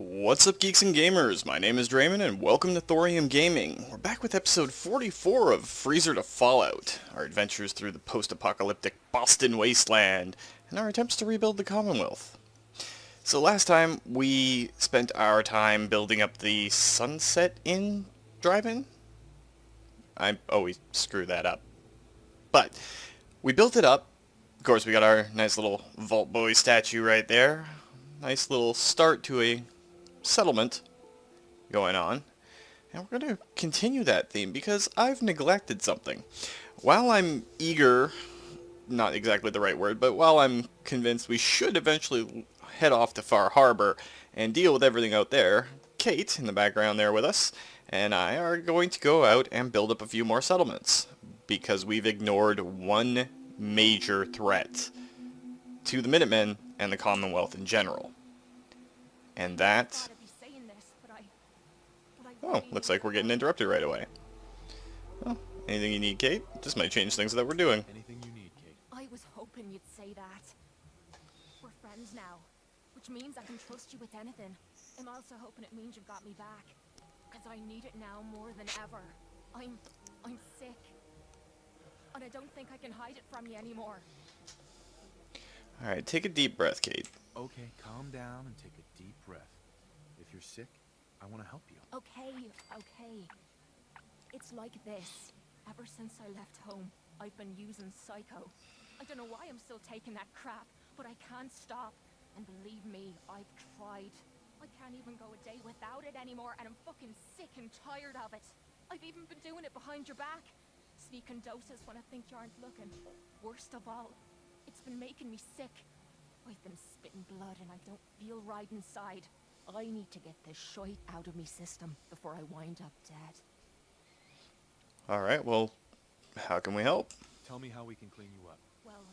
What's up, geeks and gamers? My name is Draymond, and welcome to Thorium Gaming. We're back with episode 44 of Freezer to Fallout, our adventures through the post-apocalyptic Boston wasteland, and our attempts to rebuild the Commonwealth. So last time, we spent our time building up the Sunset Inn drive-in. I always screw that up. But we built it up. Of course, we got our nice little Vault Boy statue right there. Nice little start to a settlement going on, and we're going to continue that theme because I've neglected something. While I'm eager, not exactly the right word, but while I'm convinced we should eventually head off to Far Harbor and deal with everything out there, Cait, in the background there with us, and I are going to go out and build up a few more settlements because we've ignored one major threat to the Minutemen and the Commonwealth in general. And that... Oh, looks like we're getting interrupted right away. Well, anything you need, Cait? This might change things that we're doing. Anything you need, Cait. I was hoping you'd say that. We're friends now, which means I can trust you with anything. I'm also hoping it means you've got me back, because I need it now more than ever. I'm sick, and I don't think I can hide it from you anymore. Alright, take a deep breath, Cait. Okay, calm down and take a deep breath. If you're sick, I want to help you. Okay. It's like this. Ever since I left home, I've been using Psycho. I don't know why I'm still taking that crap, but I can't stop. And believe me, I've tried. I can't even go a day without it anymore, and I'm fucking sick and tired of it. I've even been doing it behind your back. Sneaking doses when I think you aren't looking. Worst of all, it's been making me sick. I've been spitting blood and I don't feel right inside. I need to get this shite out of me system before I wind up dead. Alright, well, how can we help? Tell me how we can clean you up. Well,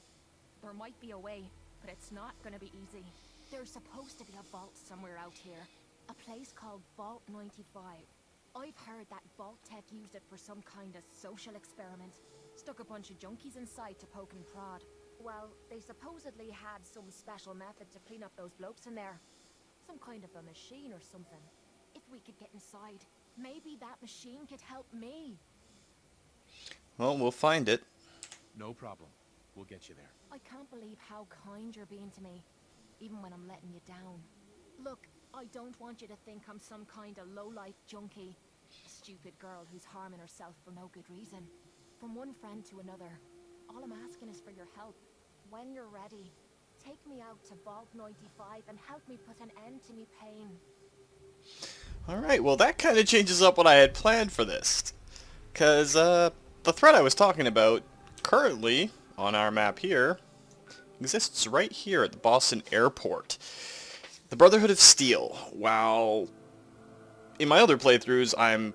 there might be a way, but it's not gonna be easy. There's supposed to be a vault somewhere out here. A place called Vault 95. I've heard that Vault Tech used it for some kind of social experiment. Stuck a bunch of junkies inside to poke and prod. Well, they supposedly had some special method to clean up those blokes in there. Some kind of a machine or something. If we could get inside, maybe that machine could help me. Well, we'll find it. No problem. We'll get you there. I can't believe how kind you're being to me, even when I'm letting you down. Look, I don't want you to think I'm some kind of low-life junkie. A stupid girl who's harming herself for no good reason. From one friend to another, all I'm asking is for your help. When you're ready, take me out to Vault 95 and help me put an end to me pain. Alright, well that kind of changes up what I had planned for this. Because, the threat I was talking about, currently, on our map here, exists right here at the Boston airport. The Brotherhood of Steel. While in my other playthroughs, I'm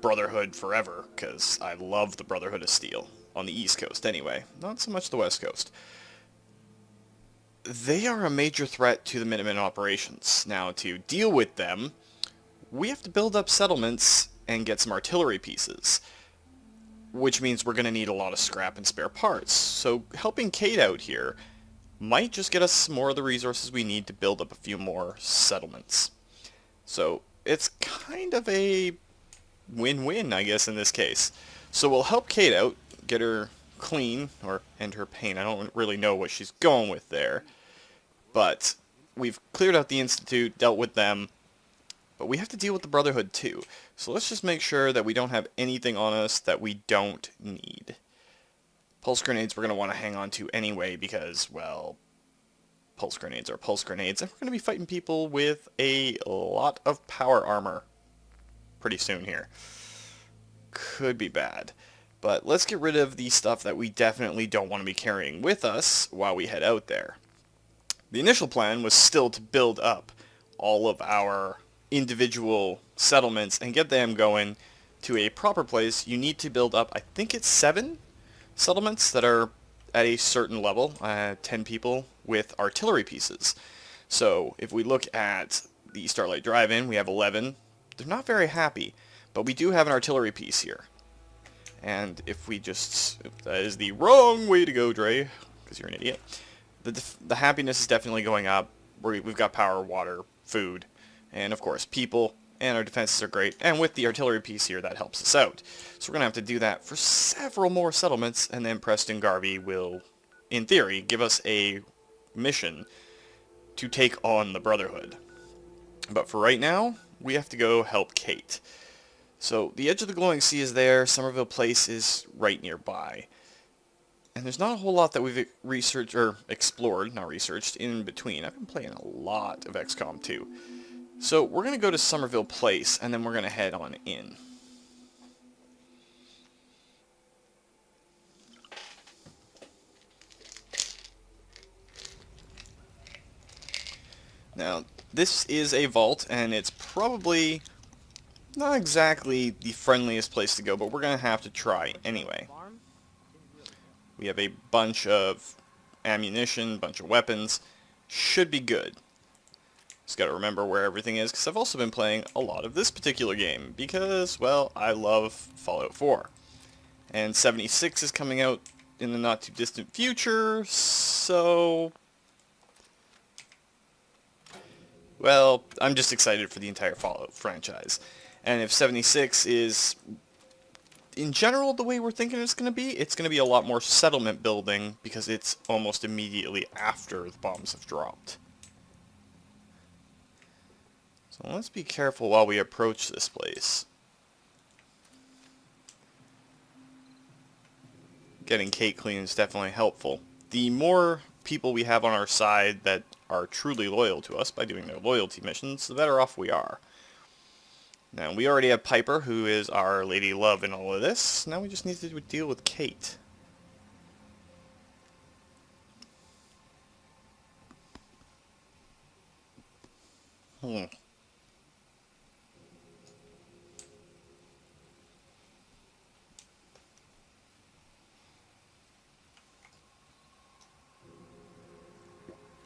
Brotherhood forever, because I love the Brotherhood of Steel. On the East Coast, anyway. Not so much the West Coast. They are a major threat to the Minutemen operations. Now, to deal with them, we have to build up settlements and get some artillery pieces. Which means we're going to need a lot of scrap and spare parts. So helping Cait out here might just get us more of the resources we need to build up a few more settlements. So it's kind of a win-win, I guess, in this case. So we'll help Cait out, get her clean, or end her pain. I don't really know what she's going with there. But we've cleared out the Institute, dealt with them, but we have to deal with the Brotherhood too. So let's just make sure that we don't have anything on us that we don't need. Pulse grenades we're going to want to hang on to anyway because, well, pulse grenades are pulse grenades, and we're going to be fighting people with a lot of power armor pretty soon here. Could be bad. But let's get rid of the stuff that we definitely don't want to be carrying with us while we head out there. The initial plan was still to build up all of our individual settlements and get them going to a proper place. You need to build up, I think it's 7 settlements that are at a certain level, 10 people with artillery pieces. So if we look at the Starlight Drive-In, we have 11. They're not very happy, but we do have an artillery piece here. And if we just... that is the wrong way to go, Dre, because you're an idiot. The happiness is definitely going up. We've got power, water, food. And of course, people and our defenses are great. And with the artillery piece here, that helps us out. So we're going to have to do that for several more settlements, and then Preston Garvey will, in theory, give us a mission to take on the Brotherhood. But for right now, we have to go help Cait. So the edge of the glowing sea is there, Somerville Place is right nearby. And there's not a whole lot that we've researched, or explored, not researched, in between. I've been playing a lot of XCOM 2. So we're going to go to Somerville Place, and then we're going to head on in. Now, this is a vault, and it's probably not exactly the friendliest place to go, but we're going to have to try anyway. We have a bunch of ammunition, bunch of weapons. Should be good. Just got to remember where everything is, because I've also been playing a lot of this particular game, because, well, I love Fallout 4. And 76 is coming out in the not too distant future, so... well, I'm just excited for the entire Fallout franchise. And if 76 is, in general, the way we're thinking it's going to be a lot more settlement building, because it's almost immediately after the bombs have dropped. So let's be careful while we approach this place. Getting Cait clean is definitely helpful. The more people we have on our side that are truly loyal to us by doing their loyalty missions, the better off we are. Now, we already have Piper, who is our lady love in all of this. Now we just need to deal with Cait. I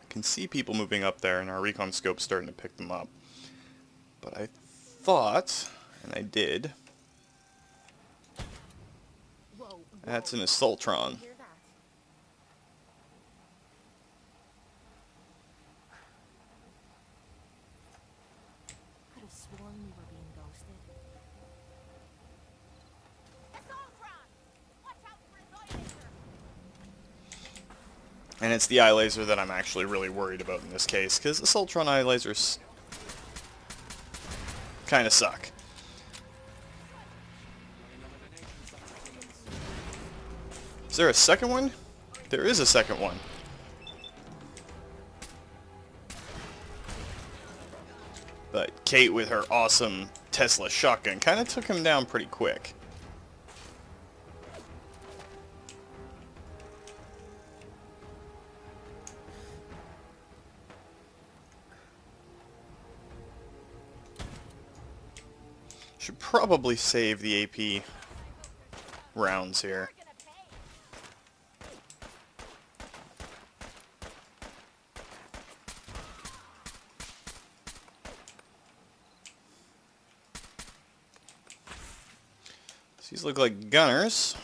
can see people moving up there, and our recon scope's starting to pick them up. But I thought, and I did, that's an Assaultron. Could have sworn we were being ghosted. Assaultron! Watch out for his eye laser! And it's the eye laser that I'm actually really worried about in this case, because Assaultron eye lasers kind of suck. Is there a second one? There is a second one. But Cait with her awesome Tesla shotgun kind of took him down pretty quick. Should probably save the AP rounds here. These look like gunners.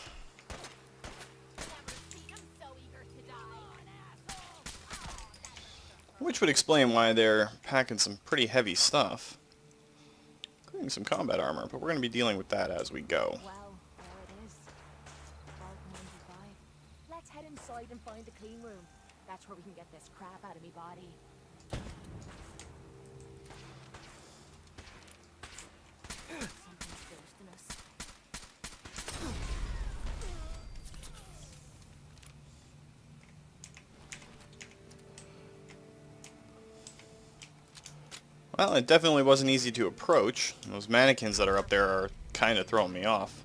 Which would explain why they're packing some pretty heavy stuff. Including some combat armor, but we're going to be dealing with that as we go. Well, there it is. Vault 95. Let's head inside and find the clean room. That's where we can get this crap out of me body. Something's ghosting us. Well, it definitely wasn't easy to approach. Those mannequins that are up there are kind of throwing me off.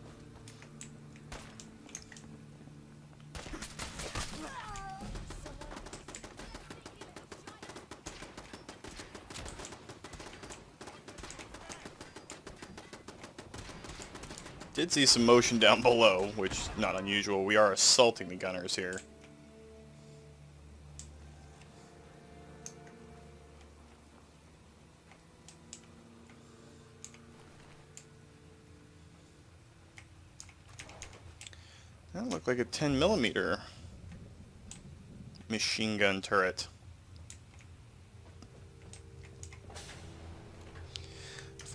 Did see some motion down below, which is not unusual. We are assaulting the gunners here. That looked like a 10mm machine gun turret.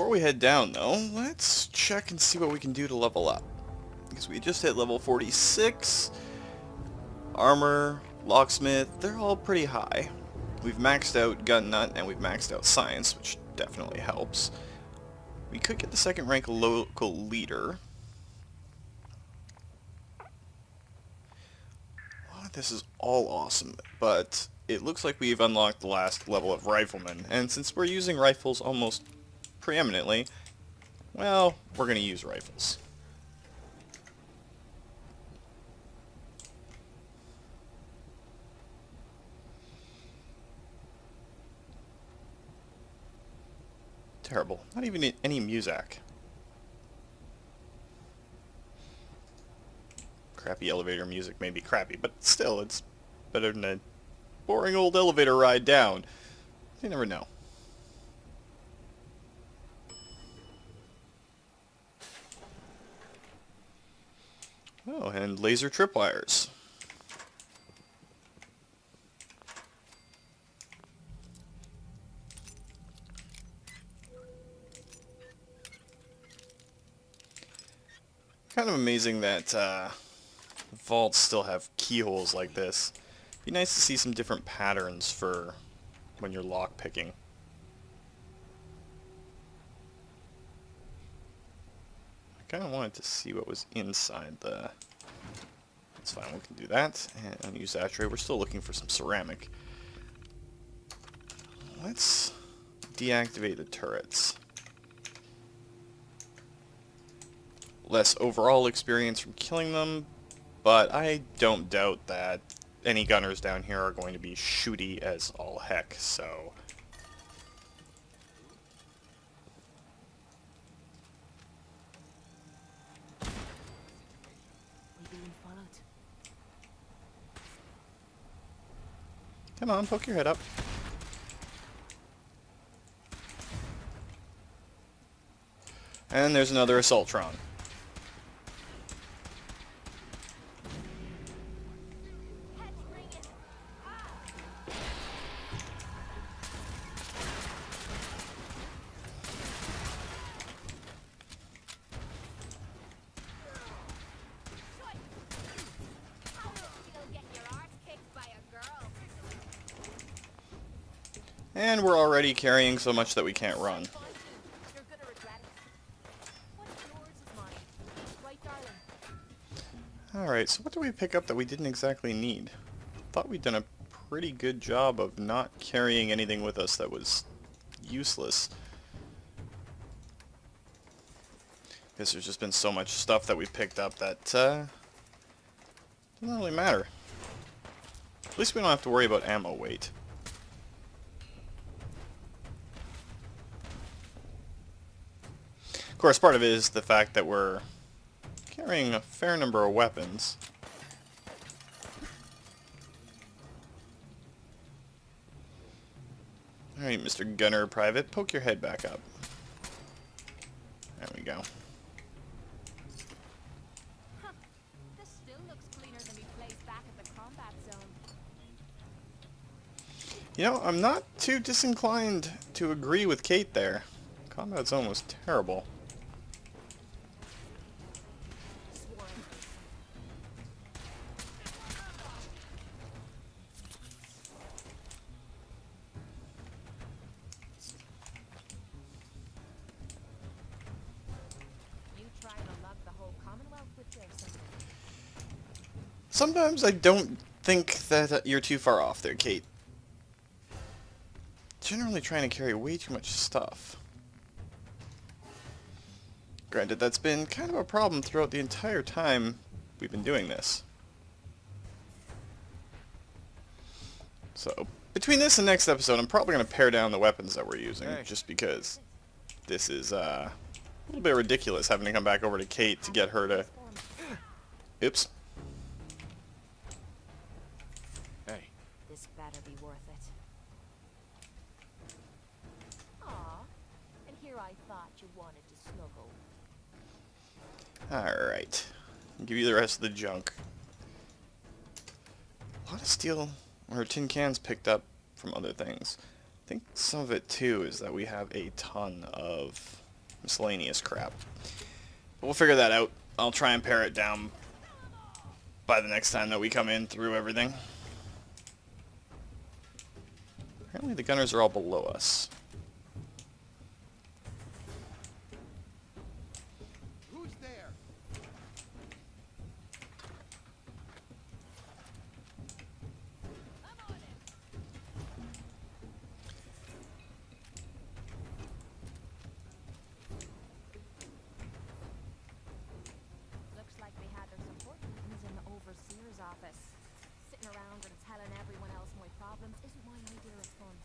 Before we head down, though, let's check and see what we can do to level up. Because we just hit level 46. Armor, locksmith, they're all pretty high. We've maxed out gun nut and we've maxed out science, which definitely helps. We could get the second rank local leader. Oh, this is all awesome, but it looks like we've unlocked the last level of rifleman, and since we're using rifles almost preeminently, well, we're going to use rifles. Terrible. Not even any music. Crappy elevator music may be crappy, but still, it's better than a boring old elevator ride down. You never know. Oh, and laser tripwires. Kind of amazing that vaults still have keyholes like this. Be nice to see some different patterns for when you're lock picking. I kind of wanted to see what was inside the... That's fine, we can do that. And use that tray. We're still looking for some ceramic. Let's deactivate the turrets. Less overall experience from killing them, but I don't doubt that any gunners down here are going to be shooty as all heck, so... Come on, poke your head up. And there's another Assaultron. And we're already carrying so much that we can't run. Alright, so what do we pick up that we didn't exactly need? Thought we'd done a pretty good job of not carrying anything with us that was useless. Guess there's just been so much stuff that we picked up that doesn't really matter. At least we don't have to worry about ammo weight. Of course, part of it is the fact that we're carrying a fair number of weapons. Alright, Mr. Gunner Private, poke your head back up. There we go. Huh. This still looks cleaner than we placed back at the combat zone. You know, I'm not too disinclined to agree with Cait there. Combat zone was terrible. Sometimes I don't think that you're too far off there, Cait. Generally trying to carry way too much stuff. Granted, that's been kind of a problem throughout the entire time we've been doing this. So, between this and next episode, I'm probably going to pare down the weapons that we're using, just because this is a little bit ridiculous having to come back over to Cait to get her to... Oops. Hey. This better be worth it. Aw, and here I thought you wanted to snuggle. Alright. I'll give you the rest of the junk. A lot of steel or tin cans picked up from other things. I think some of it too is that we have a ton of Miscellaneous crap. But we'll figure that out. I'll try and pare it down by the next time that we come in through everything. Apparently the gunners are all below us. Who's there? Looks like we had their support meetings in the overseer's office. Sitting around and telling everyone else my problems isn't my idea of fun.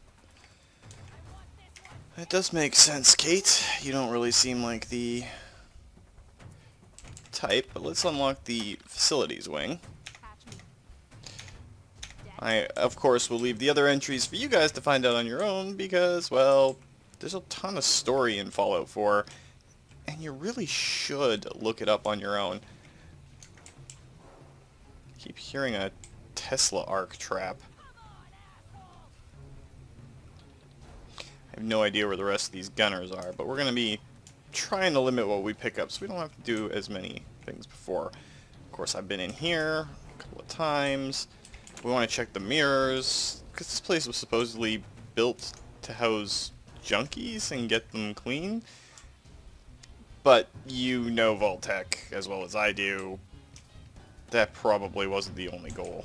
That does make sense, Cait. You don't really seem like the type, but let's unlock the facilities wing. Catch me. I, of course, will leave the other entries for you guys to find out on your own because, well, there's a ton of story in Fallout 4, and you really should look it up on your own. I keep hearing a Tesla arc trap. I have no idea where the rest of these gunners are, but we're going to be trying to limit what we pick up so we don't have to do as many things before. Of course, I've been in here a couple of times. We want to check the mirrors, because this place was supposedly built to house junkies and get them clean. But you know Vault-Tec as well as I do. That probably wasn't the only goal.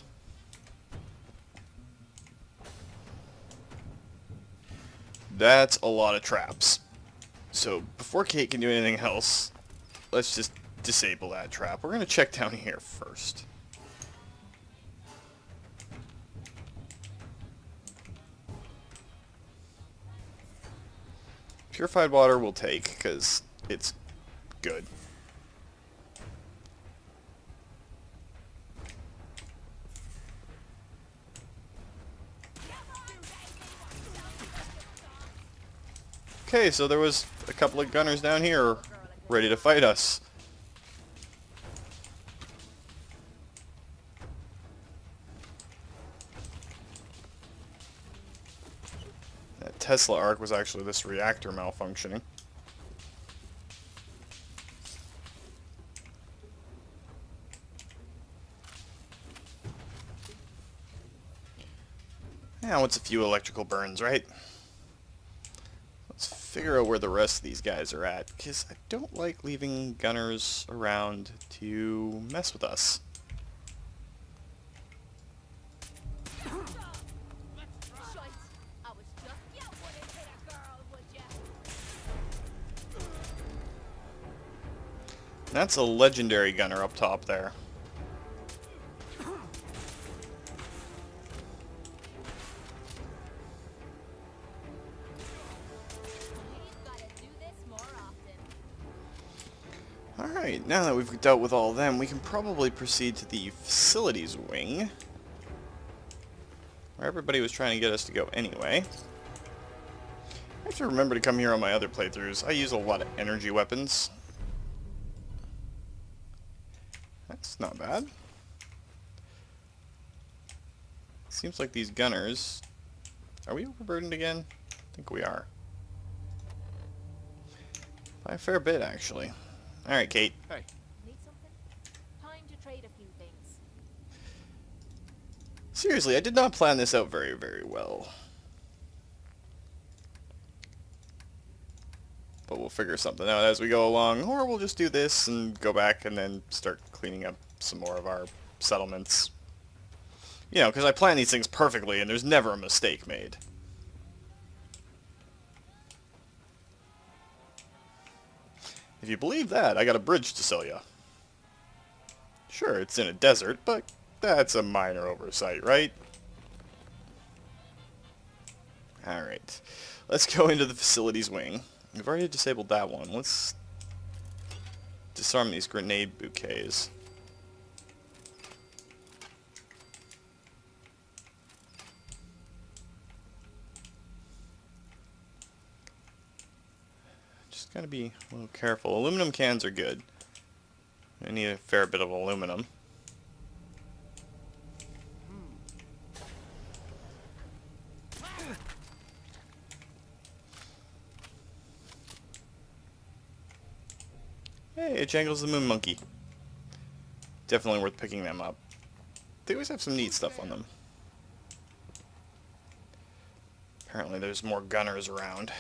That's a lot of traps. So before Cait can do anything else, let's just disable that trap. We're going to check down here first. Purified water we'll take, because it's good. Okay, so there was a couple of gunners down here ready to fight us. That Tesla arc was actually this reactor malfunctioning. Yeah, what's a few electrical burns, right? Let's figure out where the rest of these guys are at, because I don't like leaving gunners around to mess with us. Shite. I was just... You wouldn't hit a girl, would ya? That's a legendary gunner up top there. We've got to do this more often. Alright, now that we've dealt with all of them, we can probably proceed to the facilities wing, where everybody was trying to get us to go anyway. I have to remember to come here on my other playthroughs. I use a lot of energy weapons. That's not bad. Seems like these gunners... Are we overburdened again? I think we are. By a fair bit, actually. Alright, Cait. Hey, Need something? Time to trade a few things. Seriously, I did not plan this out very, very well. But we'll figure something out as we go along, or we'll just do this and go back and then start cleaning up some more of our settlements. You know, because I plan these things perfectly and there's never a mistake made. If you believe that, I got a bridge to sell you. Sure, it's in a desert, but that's a minor oversight, right? Alright, let's go into the facilities wing. We've already disabled that one. Let's disarm these grenade bouquets. Just gotta be a little careful. Aluminum cans are good. I need a fair bit of aluminum. Hey, it jangles the moon monkey. Definitely worth picking them up. They always have some neat stuff on them. Apparently there's more gunners around.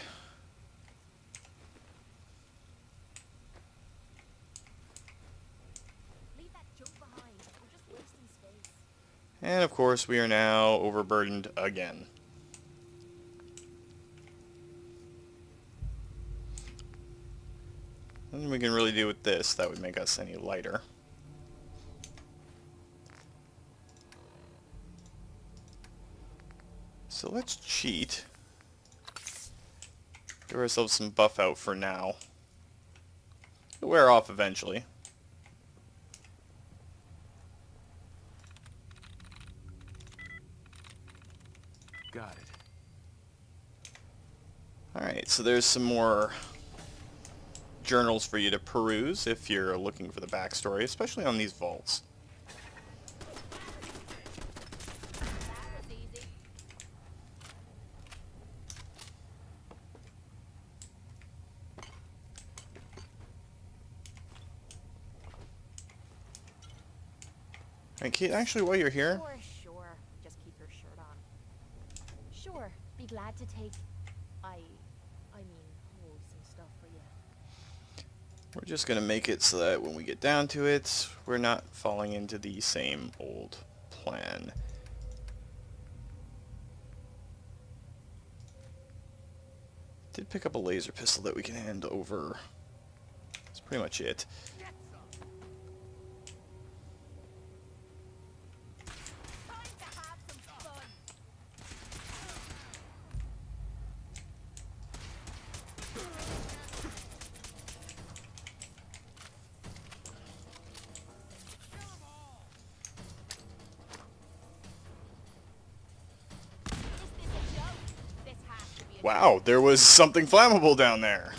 Leave that junk behind. We're just wasting space. And of course we are now overburdened again. Nothing we can really do with this that would make us any lighter. So let's cheat. Give ourselves some buff out for now. It'll wear off eventually. Got it. Alright, so there's some more journals for you to peruse if you're looking for the backstory, especially on these vaults. That was easy. Alright, Cait, actually while you're here, Sure. Just keep your shirt on. Sure. Be glad to take... I mean, hold some stuff for you. we're just going to make it so that when we get down to it, we're not falling into the same old plan. Did pick up a laser pistol that we can hand over. That's pretty much it. Time to have some fun. 'Wow, there was something flammable down there.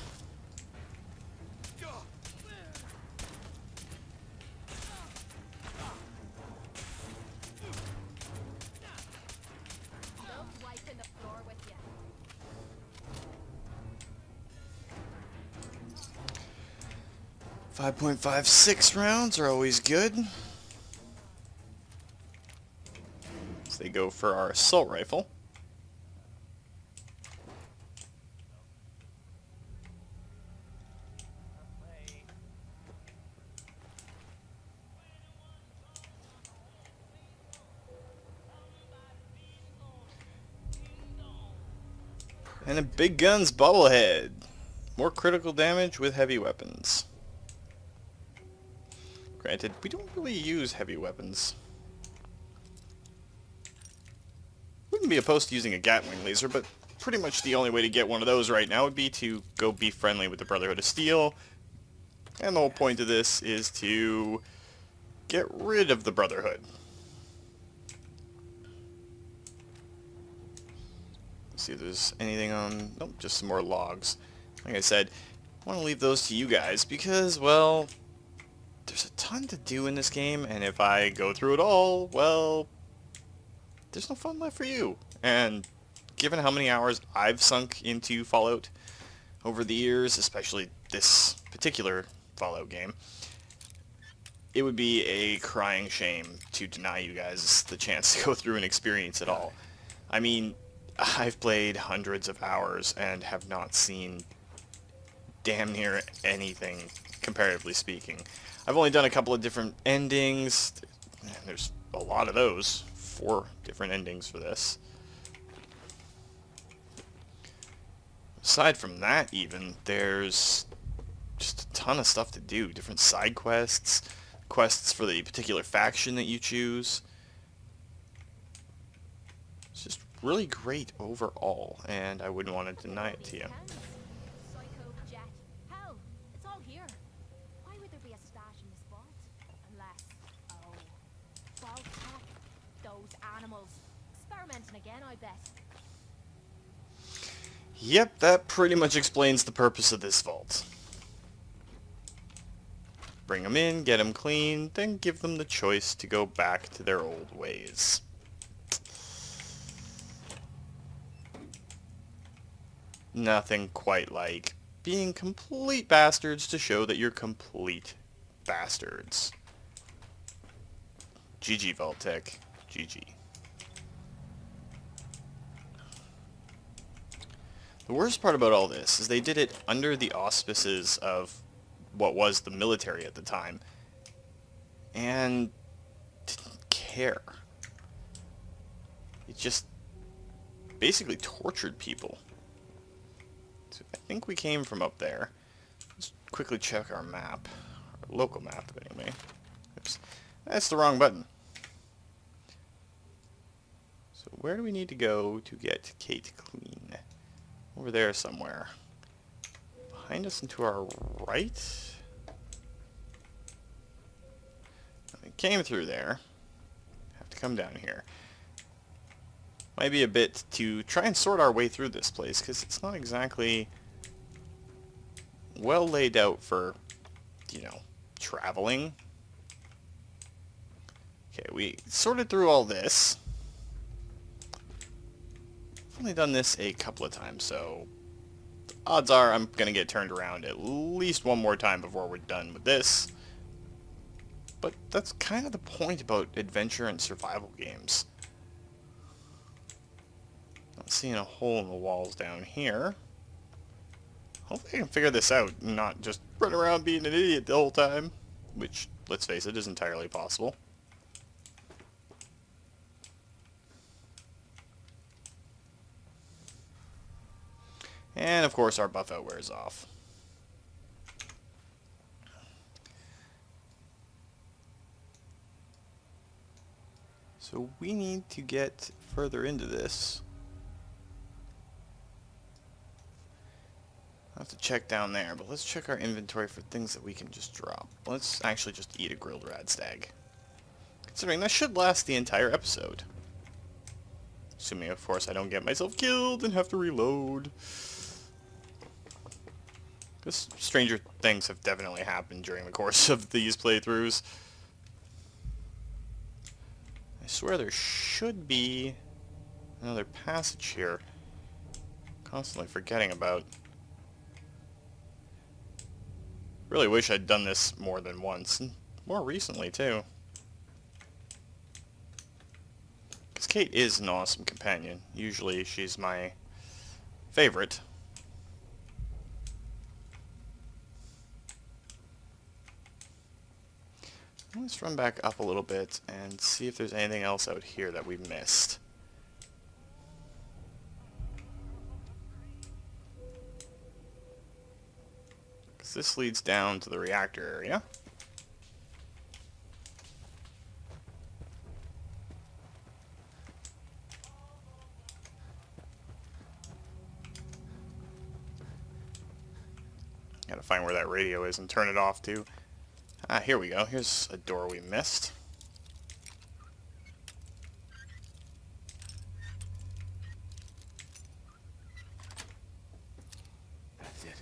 Love wiping the floor with you. 5.56 rounds are always good. So they go for our assault rifle. And a big guns bobblehead. More critical damage with heavy weapons. Granted, we don't really use heavy weapons. Wouldn't be opposed to using a Gatling laser, but pretty much the only way to get one of those right now would be to go be friendly with the Brotherhood of Steel. And the whole point of this is to get rid of the Brotherhood. See if there's anything on... Nope, just some more logs. Like I said, I want to leave those to you guys because, well, there's a ton to do in this game, and if I go through it all, well, there's no fun left for you. And given how many hours I've sunk into Fallout over the years, especially this particular Fallout game, it would be a crying shame to deny you guys the chance to go through and experience it all. I mean, I've played hundreds of hours and have not seen damn near anything, comparatively speaking. I've only done a couple of different endings. There's a lot of those. 4 different endings for this. Aside from that, even, there's just a ton of stuff to do. Different side quests, quests for the particular faction that you choose. It's just really great overall, and I wouldn't want to deny it to you. Psycho jet. Hell, it's all here. Why would there be a stash in this vault? Unless, vault tech. Those animals. Experimenting again, I bet. Yep, that pretty much explains the purpose of this vault. Bring them in, get them clean, then give them the choice to go back to their old ways. Nothing quite like being complete bastards to show that you're complete bastards. GG, Vault-Tec. GG. The worst part about all this is they did it under the auspices of what was the military at the time, and didn't care. It just basically tortured people. So I think we came from up there. Let's quickly check our map. Our local map, anyway. Oops. That's the wrong button. So where do we need to go to get Cait clean? Over there somewhere. Behind us and to our right? We came through there. Have to come down here. Might be a bit to try and sort our way through this place, because it's not exactly well laid out for, you know, traveling. Okay, we sorted through all this. I've only done this a couple of times, so odds are I'm going to get turned around at least one more time before we're done with this. But that's kind of the point about adventure and survival games. Not seeing a hole in the walls down here. Hopefully I can figure this out and not just run around being an idiot the whole time. Which, let's face it, is entirely possible. And of course our buff out wears off. So we need to get further into this. I'll have to check down there, but let's check our inventory for things that we can just drop. Let's actually just eat a grilled radstag. Considering that should last the entire episode. Assuming, of course, I don't get myself killed and have to reload. Because stranger things have definitely happened during the course of these playthroughs. I swear there should be another passage here. Constantly forgetting about. Really wish I'd done this more than once, and more recently too. Because Cait is an awesome companion. Usually she's my favorite. Let's run back up a little bit and see if there's anything else out here that we missed. Because this leads down to the reactor area. Gotta find where that radio is and turn it off too. Ah, here we go. Here's a door we missed. That's it.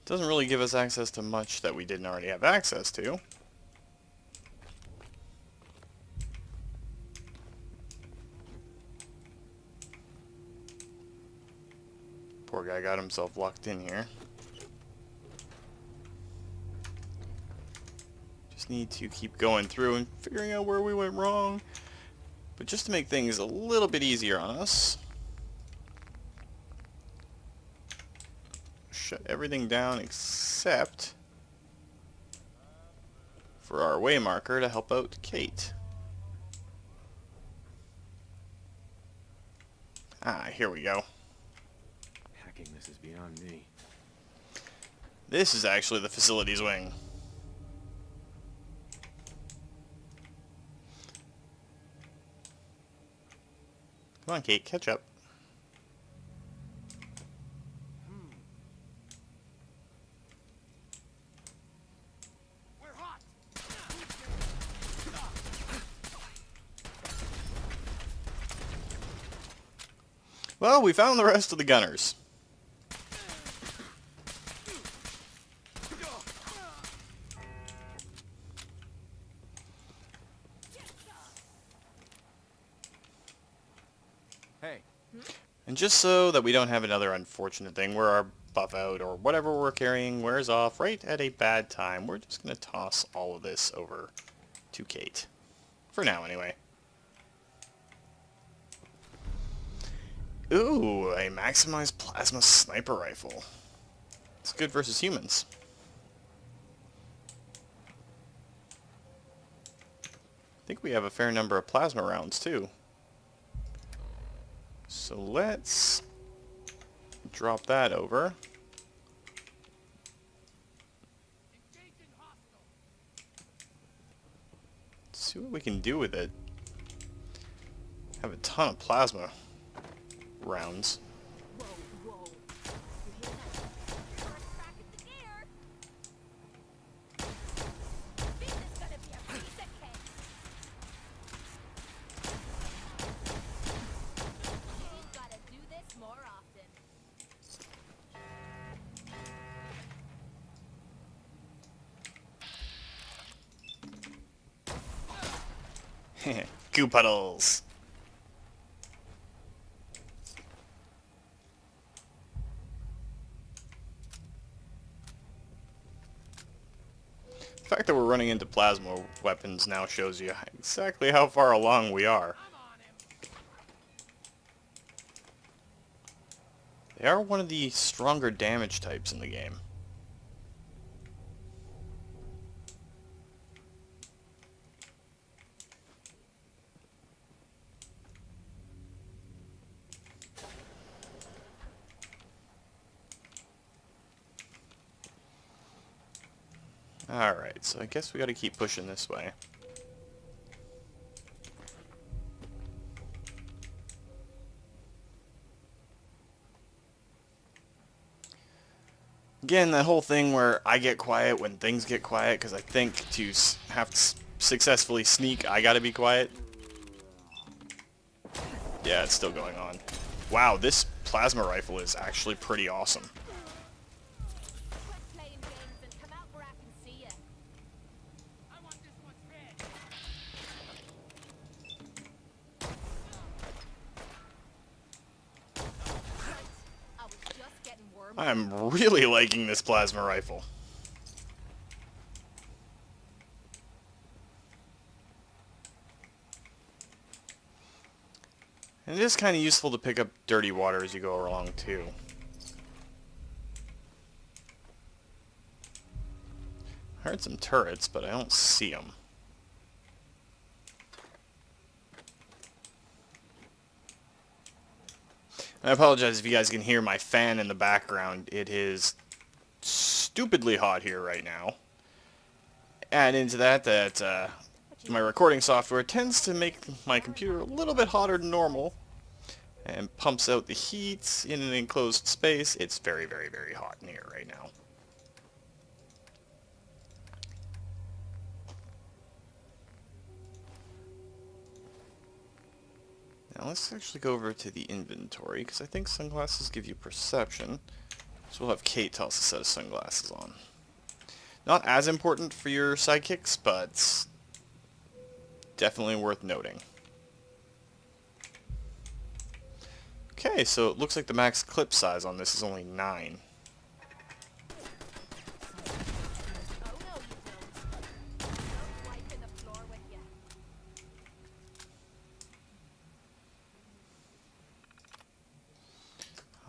Doesn't really give us access to much that we didn't already have access to. Poor guy got himself locked in here. Just need to keep going through and figuring out where we went wrong. But just to make things a little bit easier on us, shut everything down except for our way marker to help out Cait. Ah, here we go. Hacking this is beyond me. This is actually the facilities wing. Come on, Cait, catch up. We're hot. Well, we found the rest of the gunners. Hey. And just so that we don't have another unfortunate thing where our buff out or whatever we're carrying wears off right at a bad time, we're just going to toss all of this over to Cait. For now, anyway. Ooh, a maximized plasma sniper rifle. It's good versus humans. I think we have a fair number of plasma rounds, too. So let's drop that over. See what we can do with it. Have a ton of plasma rounds. Whoa, whoa. You hear that? First crack at the gear. This is gonna be a piece of cake. We've gotta do this more often. Goo puddles. The fact that we're running into plasma weapons now shows you exactly how far along we are. They are one of the stronger damage types in the game. Alright, so I guess we gotta keep pushing this way. Again, that whole thing where I get quiet when things get quiet, because I think to have to successfully sneak, I gotta be quiet. Yeah, it's still going on. Wow, this plasma rifle is actually pretty awesome. Quit playing games and come out where I can see you. I want this one's head. I was just getting warm. I'm really liking this plasma rifle. And it is kind of useful to pick up dirty water as you go along, too. I heard some turrets, but I don't see them. I apologize if you guys can hear my fan in the background. It is stupidly hot here right now. Add into that my recording software tends to make my computer a little bit hotter than normal and pumps out the heat in an enclosed space. It's very, very, very hot in here right now. Now let's actually go over to the inventory, because I think sunglasses give you perception. So we'll have Cait toss a set of sunglasses on. Not as important for your sidekicks, but definitely worth noting. Okay, so it looks like the max clip size on this is only 9. Oh no, you don't. Don't wipe in the floor with you.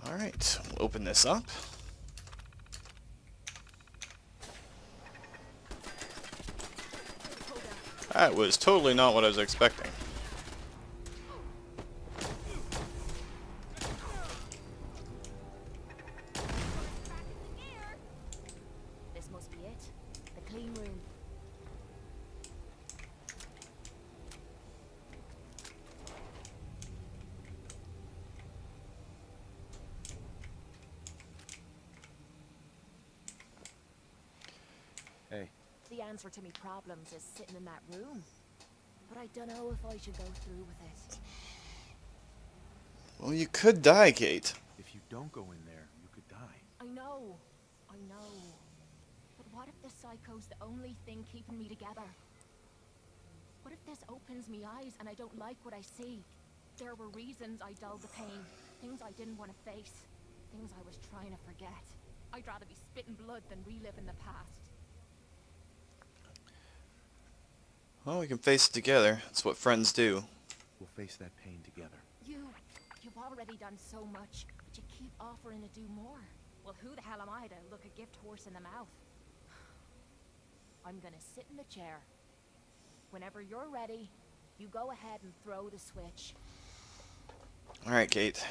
Alright, we'll open this up. That was totally not what I was expecting. This must be it. The clean room. Hey. The answer to me problems is sitting in that room. But I don't know if I should go through with it. Well, you could die, Cait. If you don't go in there, you could die. I know. But what if the psycho's the only thing keeping me together? What if this opens me eyes and I don't like what I see? There were reasons I dulled the pain, things I didn't want to face, things I was trying to forget. I'd rather be spitting blood than relive in the past. Well, we can face it together. That's what friends do. We'll face that pain together. You've already done so much, but you keep offering to do more. Well, who the hell am I to look a gift horse in the mouth? I'm gonna sit in the chair. Whenever you're ready, you go ahead and throw the switch. Alright, Cait.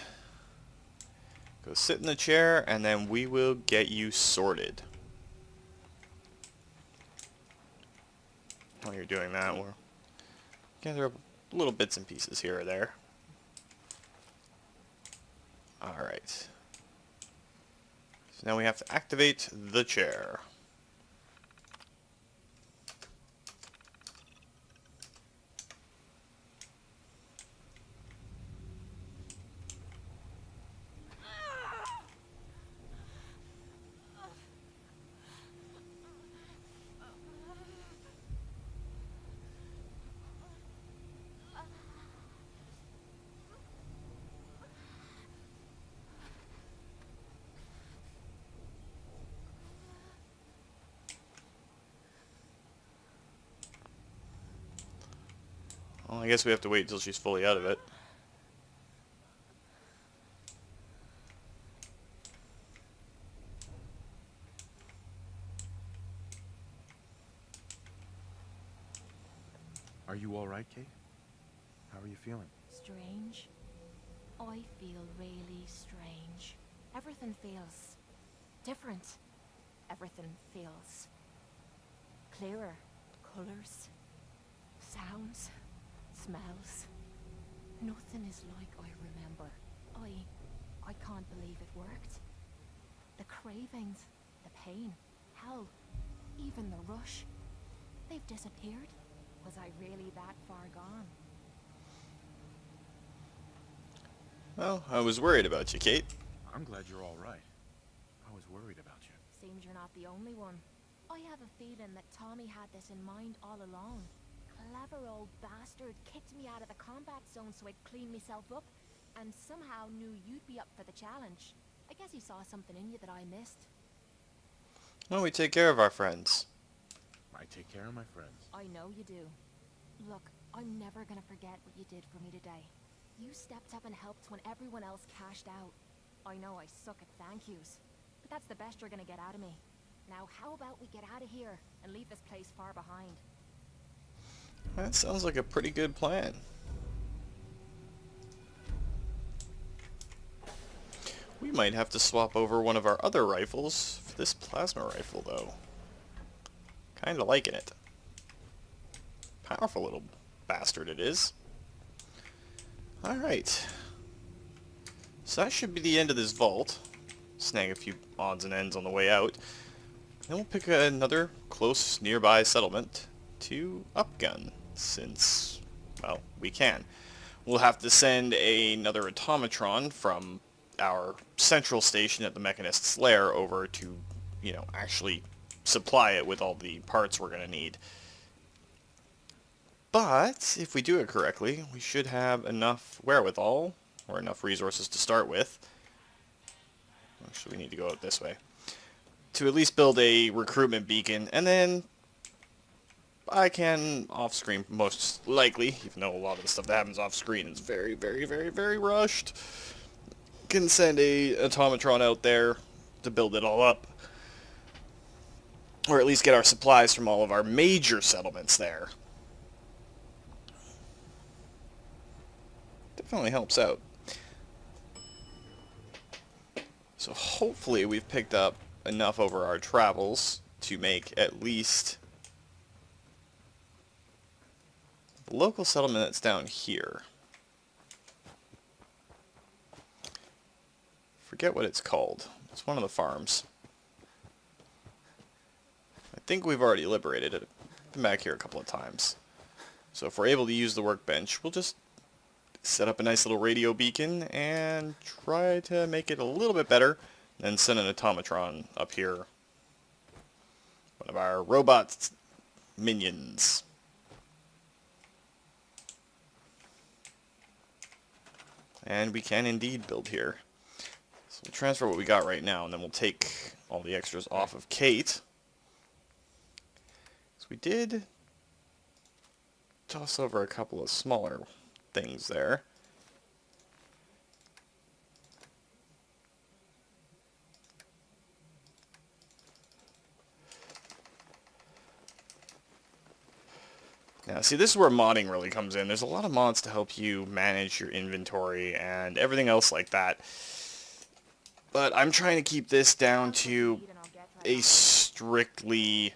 Go sit in the chair, and then we will get you sorted. While you're doing that, we'll gather up little bits and pieces here or there. Alright. So now we have to activate the chair. Well, I guess we have to wait until she's fully out of it. Are you all right, Cait? How are you feeling? Strange. I feel really strange. Everything feels different. Everything feels clearer. Colors, sounds, smells. Nothing is like I remember. I can't believe it worked. The cravings, the pain, hell, even the rush. They've disappeared. Was I really that far gone? Well, I was worried about you, Cait. I'm glad you're all right. I was worried about you. Seems you're not the only one. I have a feeling that Tommy had this in mind all along. Clever old bastard kicked me out of the combat zone so I'd clean myself up, and somehow knew you'd be up for the challenge. I guess he saw something in you that I missed. Well, we take care of our friends. I take care of my friends. I know you do. Look, I'm never gonna forget what you did for me today. You stepped up and helped when everyone else cashed out. I know I suck at thank yous, but that's the best you're gonna get out of me. Now, how about we get out of here and leave this place far behind? That sounds like a pretty good plan. We might have to swap over one of our other rifles for this plasma rifle, though. Kinda liking it. Powerful little bastard it is. Alright. So that should be the end of this vault. Snag a few odds and ends on the way out. Then we'll pick another close nearby settlement to upgun, since, well, we can. We'll have to send another automatron from our central station at the Mechanist's lair over to, you know, actually supply it with all the parts we're going to need. But, if we do it correctly, we should have enough wherewithal, or enough resources to start with. Actually, we need to go out this way. To at least build a recruitment beacon, and then I can, off-screen most likely, even though a lot of the stuff that happens off-screen is very, very, very, very rushed, can send a automatron out there to build it all up. Or at least get our supplies from all of our major settlements there. Definitely helps out. So hopefully we've picked up enough over our travels to make at least the local settlement that's down here. Forget what it's called. It's one of the farms. I think we've already liberated it. Been back here a couple of times. So if we're able to use the workbench, we'll just set up a nice little radio beacon and try to make it a little bit better, then send an automatron up here. One of our robot minions. And we can indeed build here. So we'll transfer what we got right now, and then we'll take all the extras off of Cait. So we did toss over a couple of smaller things there. Now, see, this is where modding really comes in. There's a lot of mods to help you manage your inventory and everything else like that. But I'm trying to keep this down to a strictly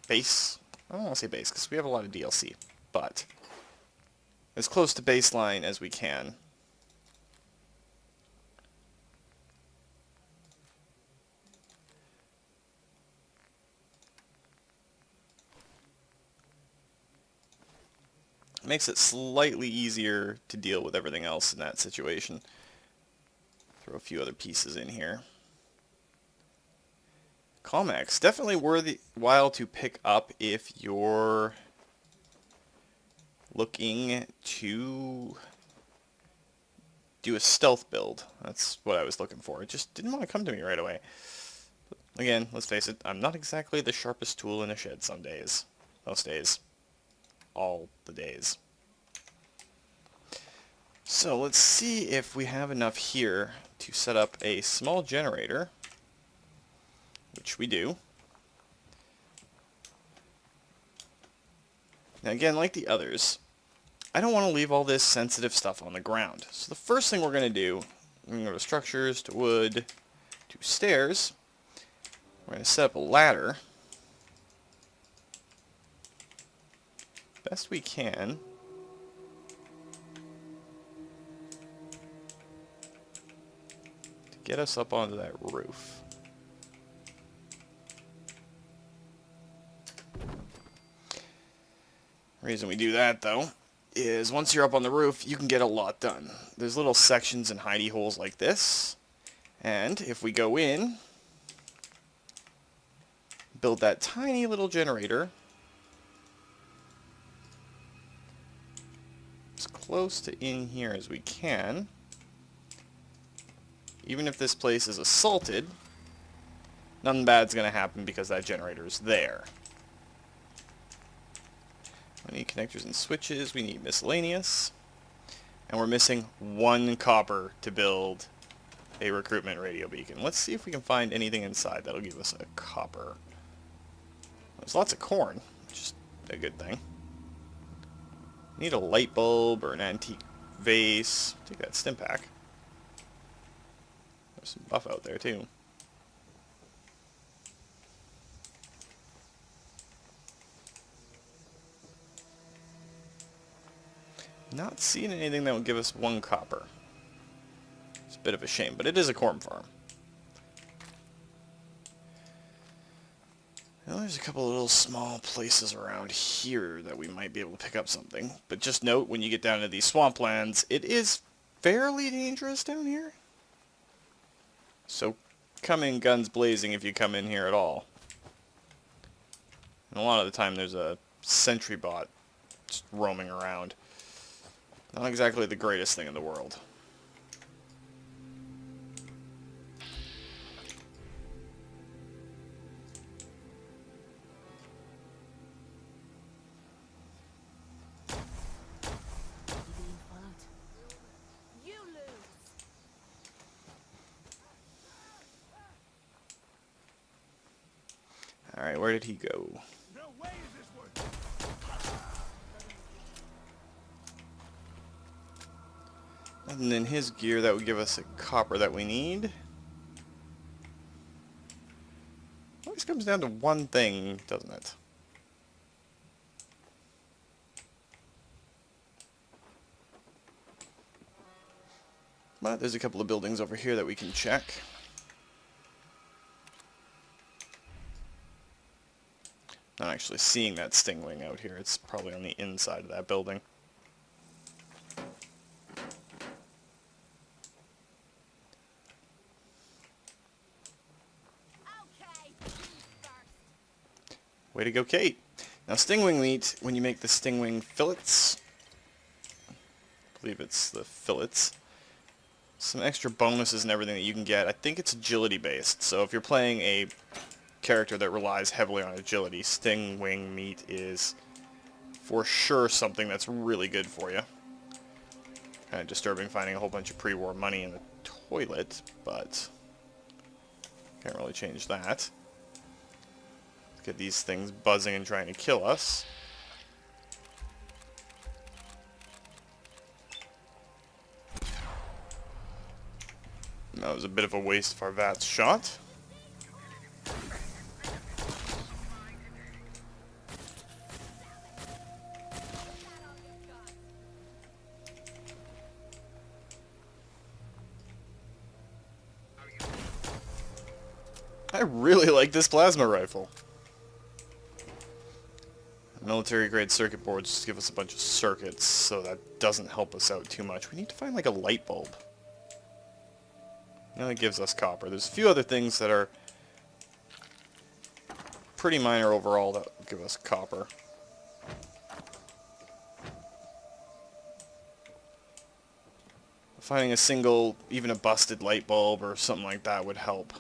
base. I don't want to say base because we have a lot of DLC, but as close to baseline as we can. Makes it slightly easier to deal with everything else in that situation. Throw a few other pieces in here. Comex, definitely worthwhile to pick up if you're looking to do a stealth build. That's what I was looking for. It just didn't want to come to me right away. But again, let's face it, I'm not exactly the sharpest tool in a shed some days. Most days. All the days. So let's see if we have enough here to set up a small generator, which we do. Now again, like the others, I don't want to leave all this sensitive stuff on the ground. So the first thing we're going to do, we're going to go to structures, to wood, to stairs. We're going to set up a ladder. Best we can. To get us up onto that roof. The reason we do that, though, is once you're up on the roof, you can get a lot done. There's little sections and hidey holes like this. And if we go in, build that tiny little generator, close to in here as we can. Even if this place is assaulted, nothing bad's going to happen because that generator is there. We need connectors and switches. We need miscellaneous. And we're missing 1 copper to build a recruitment radio beacon. Let's see if we can find anything inside that'll give us a copper. There's lots of corn, which is a good thing. Need a light bulb or an antique vase. Take that stim pack. There's some buff out there too. Not seeing anything that will give us 1 copper. It's a bit of a shame, but it is a corn farm. Well, there's a couple of little small places around here that we might be able to pick up something. But just note, when you get down to these swamplands, it is fairly dangerous down here. So come in guns blazing if you come in here at all. And a lot of the time there's a sentry bot just roaming around. Not exactly the greatest thing in the world. Alright, where did he go? Nothing in his gear that would give us a copper that we need. Always comes down to one thing, doesn't it? But there's a couple of buildings over here that we can check. Not actually seeing that stingwing out here. It's probably on the inside of that building. Way to go, Cait. Now, stingwing meat, when you make the stingwing fillets, believe it's the fillets. Some extra bonuses and everything that you can get. I think it's agility based, so if you're playing a character that relies heavily on agility, sting wing meat is for sure something that's really good for you. Kind of disturbing finding a whole bunch of pre-war money in the toilet, but can't really change that. Let's get these things buzzing and trying to kill us. That was a bit of a waste of our VATS shot. I really like this plasma rifle. Military grade circuit boards just give us a bunch of circuits, so that doesn't help us out too much. We need to find like a light bulb. No, it gives us copper. There's a few other things that are pretty minor overall that give us copper. Finding a single, even a busted light bulb or something like that would help.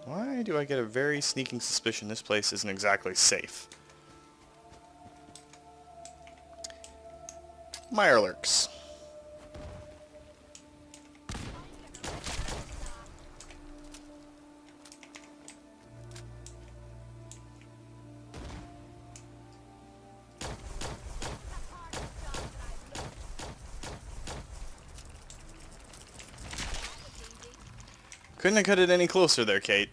Why do I get a very sneaking suspicion this place isn't exactly safe? Mirelurks. Couldn't have cut it any closer there, Cait.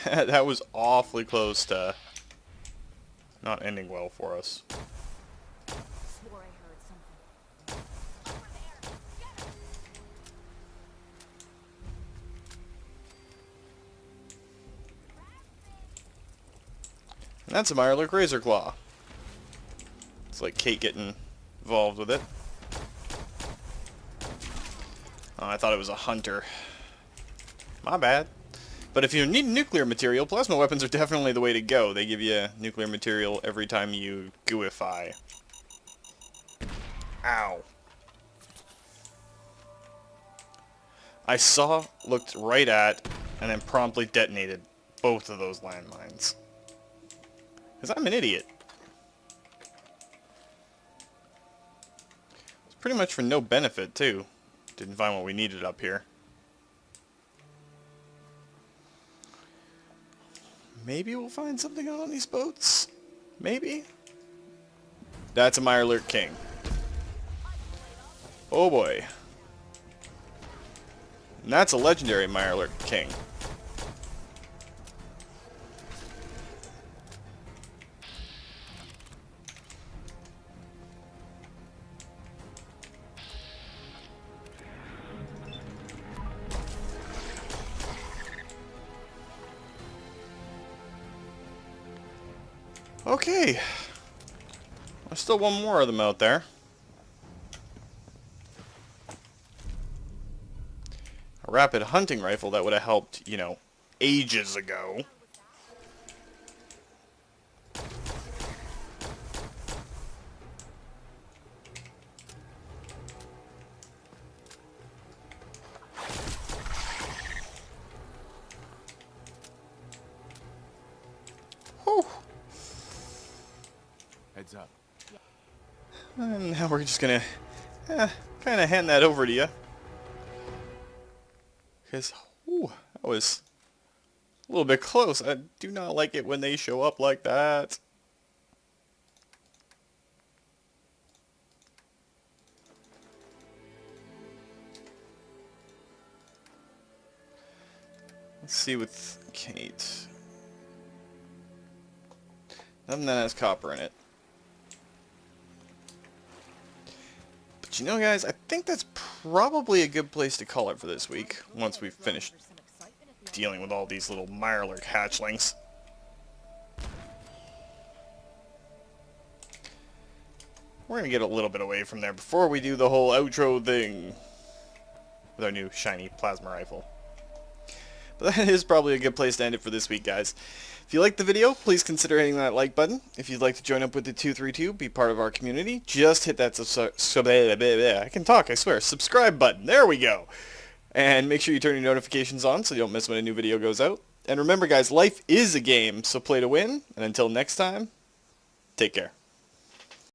That was awfully close to not ending well for us. Swore I heard something. Over there! Get him! And that's a Mirelurk Razor Claw. It's like Cait getting involved with it. Oh, I thought it was a hunter. My bad. But if you need nuclear material, plasma weapons are definitely the way to go. They give you nuclear material every time you gooify. Ow. I saw, looked right at, and then promptly detonated both of those landmines. Because I'm an idiot. It's pretty much for no benefit, too. Didn't find what we needed up here. Maybe we'll find something on these boats? Maybe? That's a Mirelurk King. Oh boy. And that's a legendary Mirelurk King. Okay. There's still one more of them out there. A rapid hunting rifle that would have helped, you know, ages ago. Whew. Heads up. And now we're just gonna kind of hand that over to you. Because, that was a little bit close. I do not like it when they show up like that. Let's see with Cait. Nothing that has copper in it. But you know, guys, I think that's probably a good place to call it for this week, once we've finished dealing with all these little Mirelurk hatchlings. We're going to get a little bit away from there before we do the whole outro thing with our new shiny plasma rifle. But that is probably a good place to end it for this week, guys. If you liked the video, please consider hitting that like button. If you'd like to join up with the 232, be part of our community, just hit that I can talk, I swear, subscribe button. There we go. And make sure you turn your notifications on so you don't miss when a new video goes out. And remember, guys, life is a game, so play to win. And until next time, take care.